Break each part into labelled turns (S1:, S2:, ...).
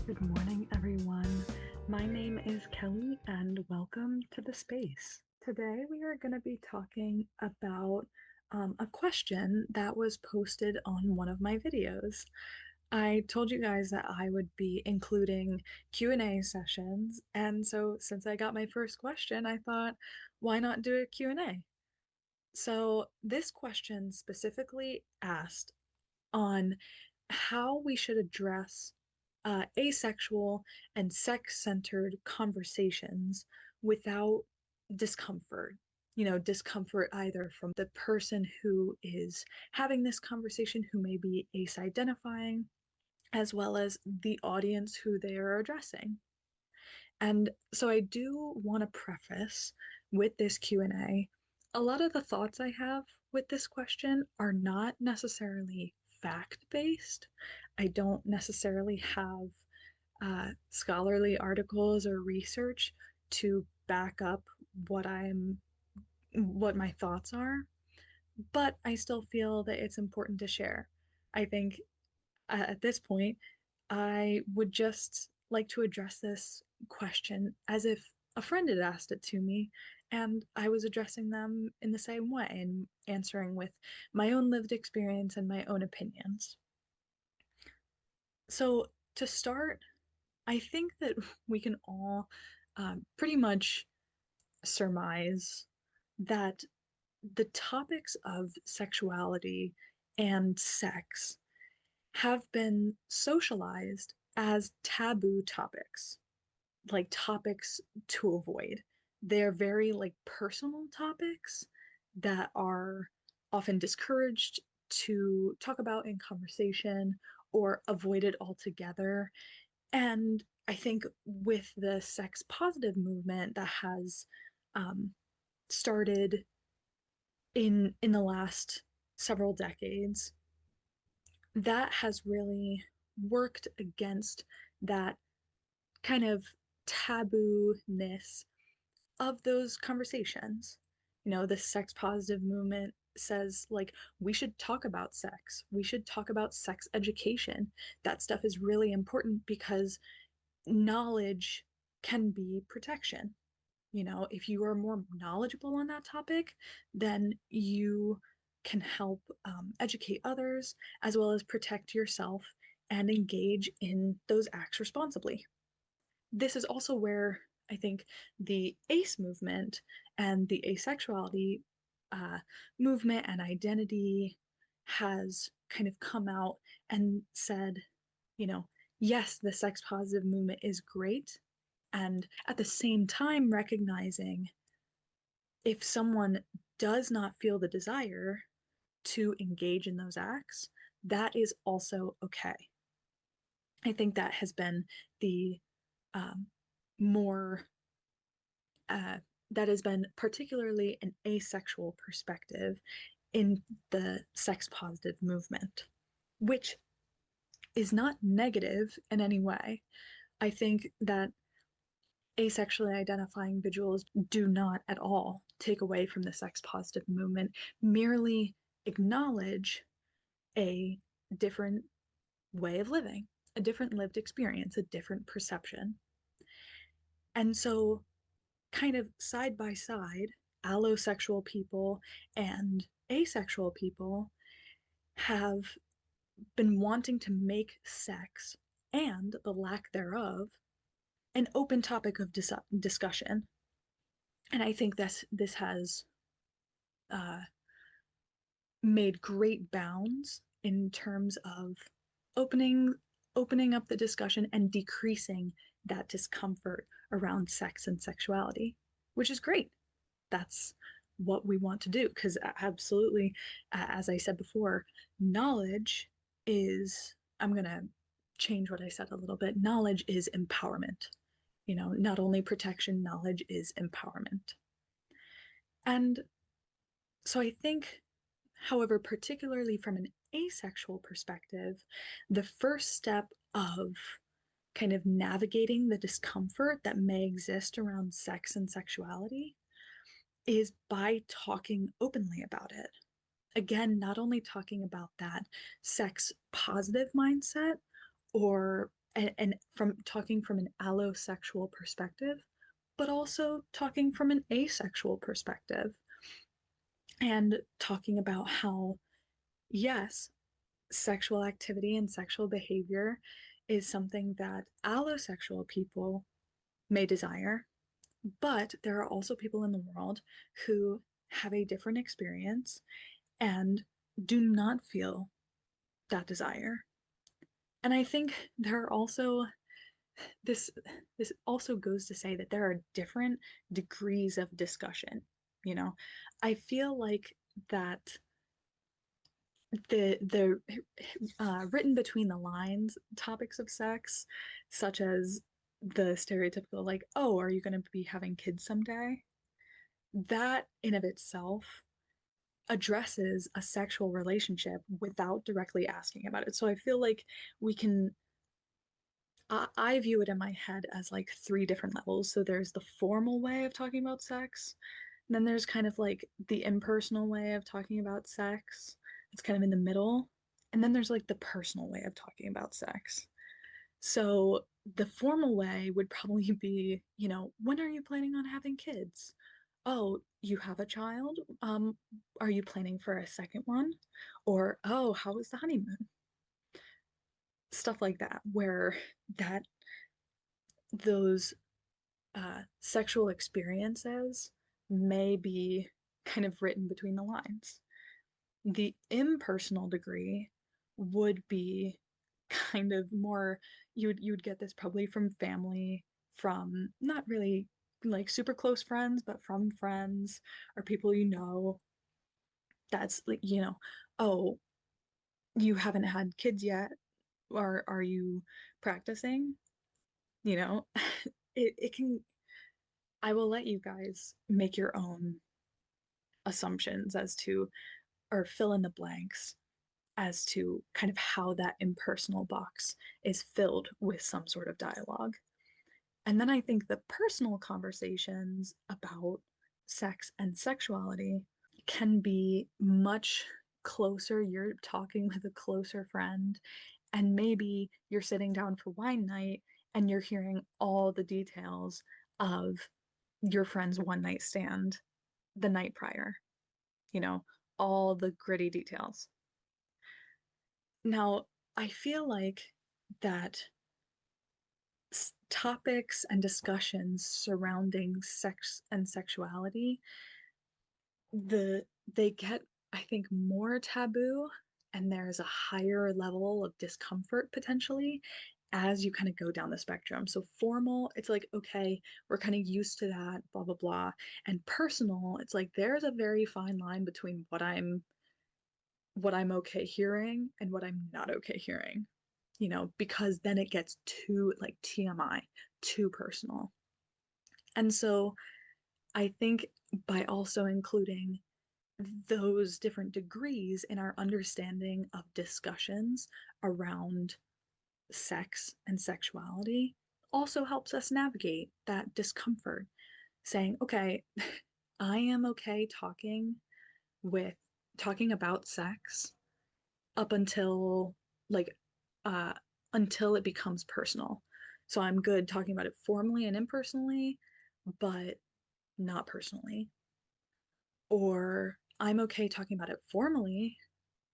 S1: Good morning, everyone. My name is Kelly, and welcome to the space. Today, we are going to be talking about a question that was posted on one of my videos. I told you guys that I would be including Q&A sessions, and so since I got my first question, I thought, why not do a Q&A? So this question specifically asked on how we should address asexual and sex-centered conversations without discomfort. Discomfort either from the person who is having this conversation, who may be ace-identifying, as well as the audience who they are addressing. And so I do want to preface with this Q&A, a lot of the thoughts I have with this question are not necessarily fact-based. I don't necessarily have scholarly articles or research to back up what my thoughts are, but I still feel that it's important to share. I think at this point, I would just like to address this question as if a friend had asked it to me, and I was addressing them in the same way and answering with my own lived experience and my own opinions. So, to start, I think that we can all pretty much surmise that the topics of sexuality and sex have been socialized as taboo topics, like topics to avoid. They're very like personal topics that are often discouraged to talk about in conversation or avoided altogether. And I think with the sex positive movement that has um, started in the last several decades, that has really worked against that kind of taboo-ness of those conversations. The sex positive movement says, like, we should talk about sex. We should talk about sex education. That stuff is really important because knowledge can be protection. If you are more knowledgeable on that topic, then you can help educate others as well as protect yourself and engage in those acts responsibly. This is also where I think the ace movement and the asexuality uh, movement and identity has kind of come out and said, you know, yes, the sex positive movement is great. And at the same time, recognizing if someone does not feel the desire to engage in those acts, that is also okay. I think that has been the um, more uh, that has been particularly an asexual perspective in the sex positive movement, which is not negative in any way. I think that asexually identifying individuals do not at all take away from the sex positive movement, merely acknowledge a different way of living, a different lived experience, a different perception. And so kind of side by side, allosexual people and asexual people have been wanting to make sex and the lack thereof an open topic of discussion. And I think this has uh, made great bounds in terms of opening opening up the discussion and decreasing that discomfort around sex and sexuality, which is great. That's what we want to do because absolutely, as I said before, knowledge is, I'm going to change what I said a little bit. Knowledge is empowerment. Not only protection, knowledge is empowerment. And so I think, however, particularly from an asexual perspective, the first step of kind of navigating the discomfort that may exist around sex and sexuality is by talking openly about it. Again, not only talking about that sex positive mindset or and from talking from an allosexual perspective, but also talking from an asexual perspective and talking about how, yes, sexual activity and sexual behavior is something that allosexual people may desire, but there are also people in the world who have a different experience and do not feel that desire. And I think there are also this this also goes to say that there are different degrees of discussion. You know, I feel like that the written between the lines topics of sex, such as the stereotypical like, oh, are you going to be having kids someday? That in of itself addresses a sexual relationship without directly asking about it. So I feel like we can I view it in my head as like three different levels. So there's the formal way of talking about sex. And then there's kind of like the impersonal way of talking about sex. It's kind of in the middle. And then there's like the personal way of talking about sex. So the formal way would probably be, when are you planning on having kids? Oh, you have a child? Are you planning for a second one? Or, oh, how was the honeymoon? Stuff like that, where that those sexual experiences may be kind of written between the lines. The impersonal degree would be kind of more you'd get this probably from family, from not really like super close friends, but from friends or people that's like, oh, you haven't had kids yet, or are you practicing? You know, it can I will let you guys make your own assumptions as to, or fill in the blanks as to kind of how that impersonal box is filled with some sort of dialogue. And then I think the personal conversations about sex and sexuality can be much closer. You're talking with a closer friend, and maybe you're sitting down for wine night and you're hearing all the details of your friend's one night stand the night prior, you know, all the gritty details. Now, I feel like that topics and discussions surrounding sex and sexuality, they get, I think, more taboo, and there's a higher level of discomfort potentially as you kind of go down the spectrum. So formal, it's like, okay, we're kind of used to that, blah blah blah. And personal, it's like there's a very fine line between what I'm okay hearing and what I'm not okay hearing, because then it gets too like TMI, too personal. And so I think by also including those different degrees in our understanding of discussions around sex and sexuality also helps us navigate that discomfort, saying, okay, I am okay with talking about sex up like uh until it becomes personal. So I'm good talking about it formally and impersonally, but not personally. Or I'm okay talking about it formally,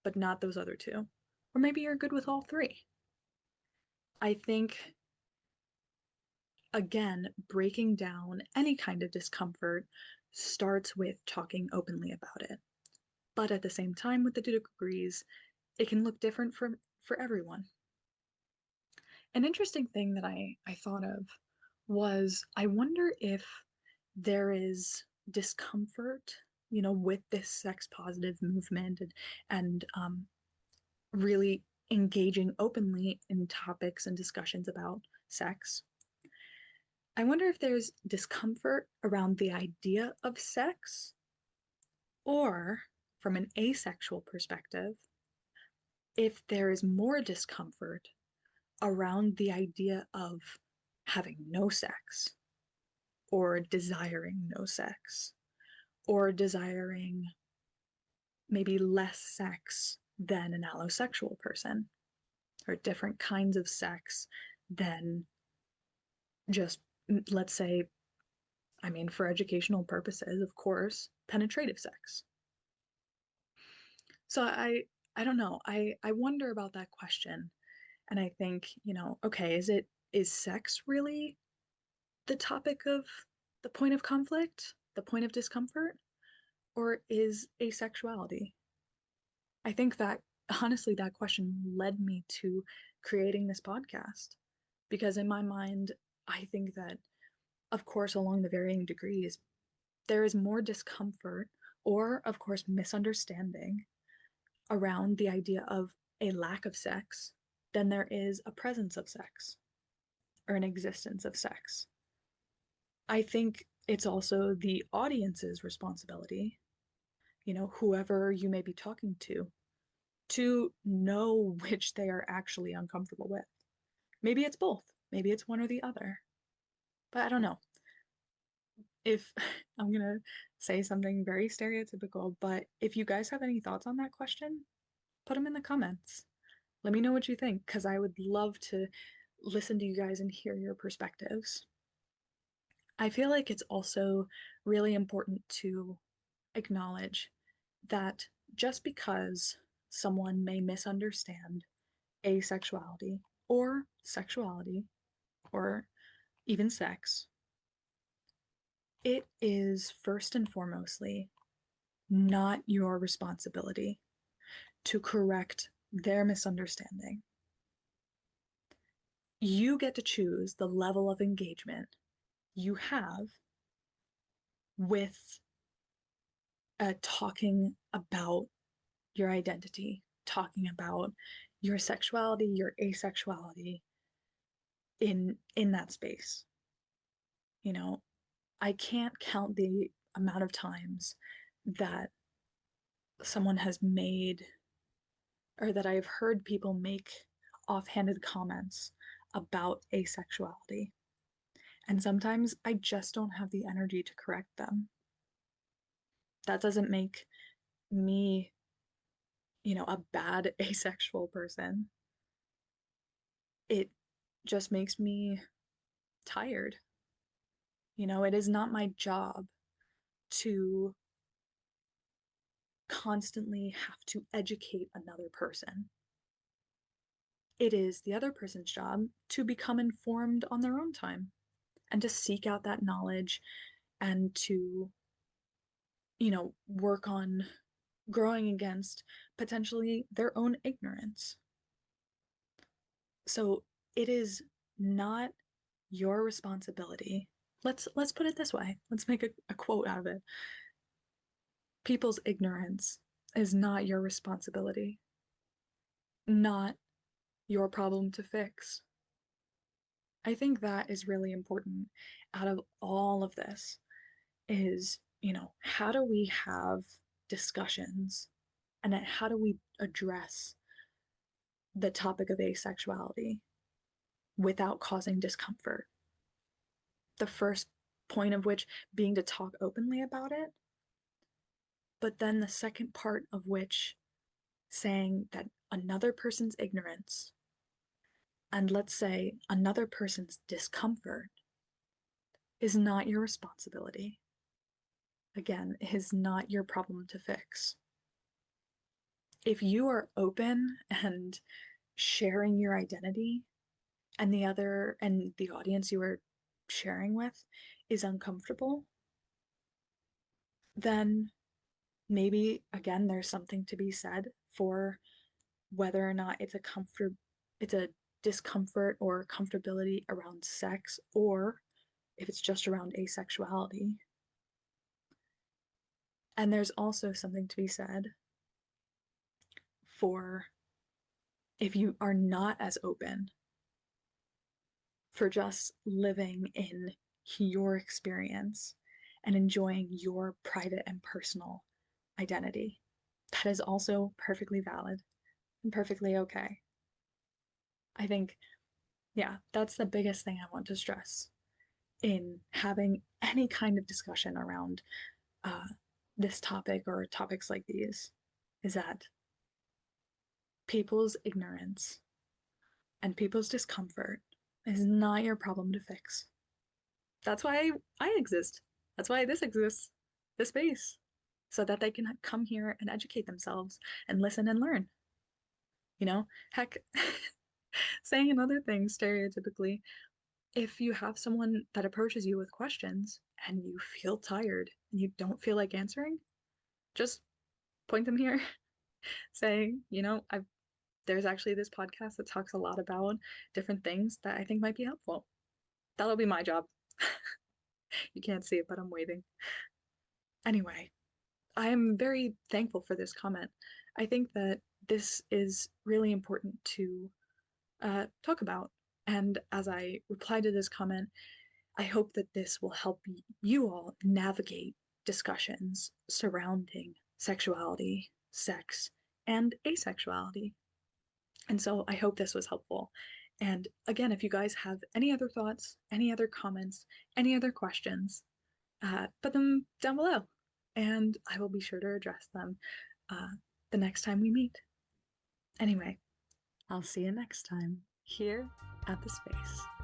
S1: but not those other two. Or maybe you're good with all three. I think, again, breaking down any kind of discomfort starts with talking openly about it. But at the same time, with the degrees, it can look different for everyone. An interesting thing that I thought of was I wonder if there is discomfort, with this sex positive movement and really engaging openly in topics and discussions about sex. I wonder if there's discomfort around the idea of sex, or from an asexual perspective, if there is more discomfort around the idea of having no sex, or desiring no sex, or desiring maybe less sex than an allosexual person, or different kinds of sex than just, let's say, I mean, for educational purposes, of course, penetrative sex. So I don't know. I wonder about that question. And I think, okay, is sex really the topic of the point of conflict, the point of discomfort, or is asexuality? I think that honestly, that question led me to creating this podcast because in my mind, I think that, of course, along the varying degrees, there is more discomfort or, of course, misunderstanding around the idea of a lack of sex than there is a presence of sex or an existence of sex. I think it's also the audience's responsibility, whoever you may be talking to know which they are actually uncomfortable with. Maybe it's both, maybe it's one or the other, but I don't know. If I'm gonna say something very stereotypical, but if you guys have any thoughts on that question, put them in the comments. Let me know what you think, because I would love to listen to you guys and hear your perspectives. I feel like it's also really important to acknowledge that just because someone may misunderstand asexuality or sexuality or even sex, it is first and foremostly not your responsibility to correct their misunderstanding. You get to choose the level of engagement you have with talking about your identity, talking about your sexuality, your asexuality in that space. You know, I can't count the amount of times that someone has made or that I've heard people make offhanded comments about asexuality. And sometimes I just don't have the energy to correct them. That doesn't make me, a bad asexual person. It just makes me tired. It is not my job to constantly have to educate another person. It is the other person's job to become informed on their own time and to seek out that knowledge and to, work on growing against potentially their own ignorance. So it is not your responsibility. Let's put it this way. Let's make a quote out of it. People's ignorance is not your responsibility, not your problem to fix. I think that is really important out of all of this is, how do we have discussions and how do we address the topic of asexuality without causing discomfort? The first point of which being to talk openly about it, but then the second part of which saying that another person's ignorance and let's say another person's discomfort is not your responsibility. Again, is not your problem to fix. If you are open and sharing your identity and the audience you are sharing with is uncomfortable, then maybe again there's something to be said for whether or not it's a discomfort or comfortability around sex or if it's just around asexuality. And there's also something to be said for if you are not as open for just living in your experience and enjoying your private and personal identity. That is also perfectly valid and perfectly okay. I think, yeah, that's the biggest thing I want to stress in having any kind of discussion around uh, this topic or topics like these is that people's ignorance and people's discomfort is not your problem to fix. That's why I exist. That's why this exists, this space, so that they can come here and educate themselves and listen and learn. You know, heck, saying another thing stereotypically, if you have someone that approaches you with questions and you feel tired and you don't feel like answering, just point them here. Say, there's actually this podcast that talks a lot about different things that I think might be helpful. That'll be my job. You can't see it, but I'm waving. Anyway, I am very thankful for this comment. I think that this is really important to talk about. And as I reply to this comment, I hope that this will help you all navigate discussions surrounding sexuality, sex, and asexuality. And so I hope this was helpful. And again, if you guys have any other thoughts, any other comments, any other questions, put them down below and I will be sure to address them uh, the next time we meet. Anyway, I'll see you next time here at the space.